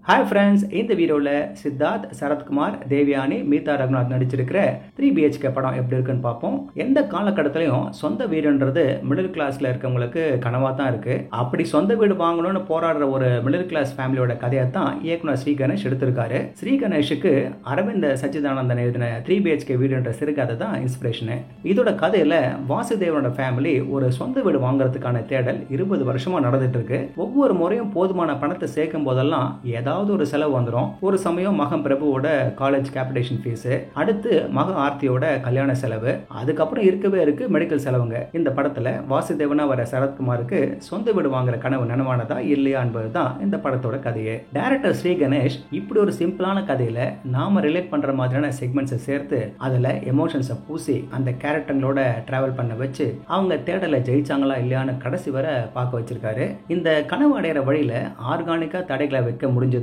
Hi friends, இந்த வீடியோவில் சித்தார்த், சரத்குமார், தேவயானி, மீதா Raghunath நடிச்சிருக்கிற 3BHK படம் எப்படி இருக்குன்னு பார்ப்போம். எந்த காலகட்டத்திலையும் சொந்த வீடுன்றது மிடில் கிளாஸில் இருக்கவங்களுக்கு கனவாக தான் இருக்குது. அப்படி சொந்த வீடு வாங்கணும்னு போராடுற ஒரு மிடில் கிளாஸ் ஃபேமிலியோட கதையை தான் இயக்குனர் ஸ்ரீ கணேஷ் எடுத்திருக்காரு. ஸ்ரீ கணேஷுக்கு அரவிந்த் சச்சிதானந்தன் எழுதின 3BHK வீடுன்ற சிறுகதை தான் இன்ஸ்பிரேஷனு. இதோட கதையில் வாசுதேவனோட ஃபேமிலி ஒரு சொந்த வீடு வாங்குறதுக்கான தேடல் 20 வருஷமாக நடந்துட்டு இருக்கு. ஒவ்வொரு முறையும் போதுமான பணத்தை சேர்க்கும் போதெல்லாம் ஏதாவது ஒரு செலவு வந்துடும். ஒரு சமயம் மகன் பிரபுவோட காலேஜ் கேபிடேஷன் ஃபீஸ், அடுத்து மக ஆர்த்தியோட கல்யாண செலவு, அதுக்கப்புறம் இருக்கவே இருக்கு மெடிக்கல் செலவுங்க. இந்த படத்துல வாசுதேவனா வர சரத்குமாருக்கு சொந்த வீடு வாங்குற கனவு நனவானதா இல்லையா என்பதுதான் இந்த படத்தோட கதையே. டைரக்டர் ஸ்ரீ கணேஷ் இப்படி ஒரு சிம்பிளான கதையில நாம ரிலேட் பண்ற மாதிரியான செக்மெண்ட்ஸை சேர்த்து அதுல எமோஷன்ஸை பூசி அந்த கேரக்டர்களோட டிராவல் பண்ண வச்சு அவங்க தேடலை ஜெயிச்சாங்களா இல்லையான்னு கடைசி வரை பார்க்க வச்சிருக்காரு. இந்த கனவு அடைகிற வழியில ஆர்கானிக்கா தடைகளை வைக்க முடிஞ்சது.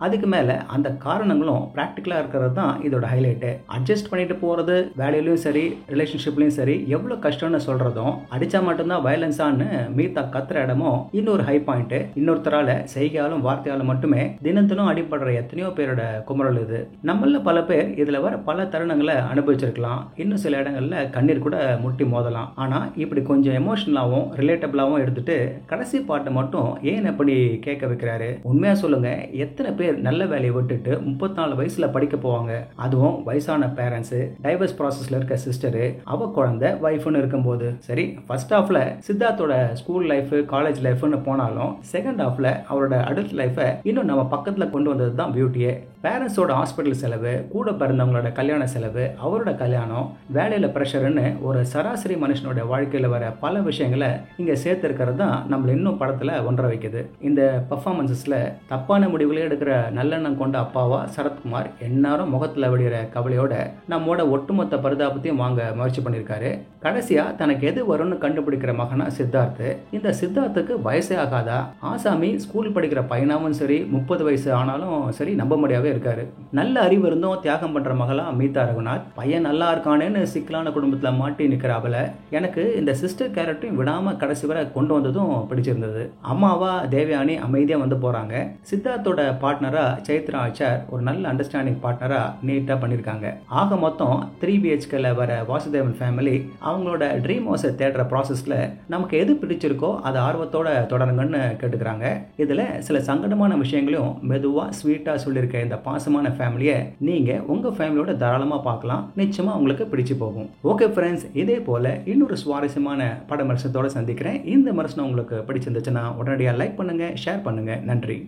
அதுக்கு மேல அந்த காரணங்களும் பிராக்டிகலா இருக்கிறது தான் இதோட ஹைலைட். அட்ஜஸ்ட் பண்ணிட்டு போறது வேலையிலும் சரி ரிலேஷன்ஷிப்லயும் சரி எவ்வளவு கஷ்டம்னு சொல்றதும், அடிச்சா மட்டும்தான் வயலன்ஸான்னு மீதா கத்துற இடமும் இன்னொரு ஹை பாயிண்ட். இன்னொருத்தரால செய்கையாலும் வார்த்தையாலும் மட்டுமே தினம் அடிபடுற எத்தனையோ பேரோட குமரல் இது. நம்மள பல பேர் இதுல வர பல தருணங்களை அனுபவிச்சிருக்கலாம். இன்னும் சில இடங்கள்ல கண்ணீர் கூட முட்டி மோதலாம். ஆனா இப்படி கொஞ்சம் எமோஷனலாவும் ரிலேட்டபிளாவும் எடுத்துட்டு கடைசி பாட்டை மட்டும் ஏன் அப்படி கேட்க வைக்கிறாரு? உண்மையா சொல்லுங்க, எத்தனை பேர் நல்ல வேலையை விட்டுட்டு 34 வயசுல படிக்க போவாங்க? அதுவும் வயசான பேரண்ட்ஸ், டைவர்ஸ் ப்ராசஸ்ல இருக்க சிஸ்டர், அவ குழந்தை, வைஃப்னு இருக்கும்போது. சரி, ஃபர்ஸ்ட் ஹாஃப்ல சித்தார்த்தோட ஸ்கூல் லைஃப், காலேஜ் லைஃப்னு போனாலும் செகண்ட் ஹாஃப்ல அவரோட அடல்ட் லைஃபை இன்னும் நம்ம பக்கத்துல கொண்டு வந்தது தான் பியூட்டியே. பேரண்ட்ஸோட ஹாஸ்பிட்டல் செலவு, கூட பிறந்தவங்களோட கல்யாண செலவு, அவரோட கல்யாணம், வேலையில பிரஷர்னு ஒரு சராசரி மனுஷனோட வாழ்க்கையில வர பல விஷயங்களை இங்க சேர்த்து இருக்கிறது தான் நம்மள இன்னும் படத்துல ஒன்ற வைக்குது. இந்த பர்ஃபார்மன்ஸஸ்ல தப்பான முடிவுகளை எடுக்கிற நல்லெண்ணம் கொண்ட அப்பாவா சரத்குமார் எந்நேரம் முகத்துல விடுகிற கவலையோட நம்மோட ஒட்டுமொத்த பரிதாபத்தையும் வாங்க முயற்சி பண்ணியிருக்காரு. கடைசியா தனக்கு எது வரும்னு கண்டுபிடிக்கிற மகனா சித்தார்த். இந்த சித்தார்த்துக்கு வயசே ஆகாதா? ஆசாமி ஸ்கூல் படிக்கிற பையனாவும் சரி, 30 வயசு ஆனாலும் சரி நம்ப முடியாவே இருக்காரு. நல்ல அறிவு இருந்தும் தியாகம் பண்ற மகளா மீதா ரகுநாத். பையன் நல்லா இருக்கானேன்னு சிக்கலான குடும்பத்துல மாட்டி நிற்கிறாபல. எனக்கு இந்த சிஸ்டர் கேரக்டரையும் விடாம கடைசி வரை கொண்டு வந்ததும் பிடிச்சிருந்தது. அம்மாவா தேவயானி அமைதியா வந்து போறாங்க. சித்தார்த்தோட பார்ட்னரா சைத்ரா ஆச்சார் ஒரு நல்ல அண்டர்ஸ்டாண்டிங் பார்ட்னரா நீட்டா பண்ணிருக்காங்க. ஆக மொத்தம் 3BHKல வர வாசுதேவன் ஃபேமிலி அவங்களோட ட்ரீம் ஹவுஸை தேடுற ப்ராசஸ்ல நமக்கு எது பிடிச்சிருக்கோ அதை ஆர்வத்தோட தொடருங்கன்னு கேட்டுக்கிறாங்க. இதுல சில சங்கடமான விஷயங்களையும் மெதுவா ஸ்வீட்டா சொல்லியிருக்க இந்த பாசமான ஃபேமிலியை நீங்க உங்க ஃபேமிலியோட தாராளமா பார்க்கலாம். நிச்சயமா உங்களுக்கு பிடிச்சு போகும். ஓகே ஃப்ரெண்ட்ஸ், இதே போல இன்னொரு சுவாரஸ்யமான பட விமர்சனத்தோட சந்திக்கிறேன். இந்த விமர்சனம் உங்களுக்கு பிடிச்சிருந்துச்சுன்னா உடனடியாக லைக் பண்ணுங்க, ஷேர் பண்ணுங்க. நன்றி.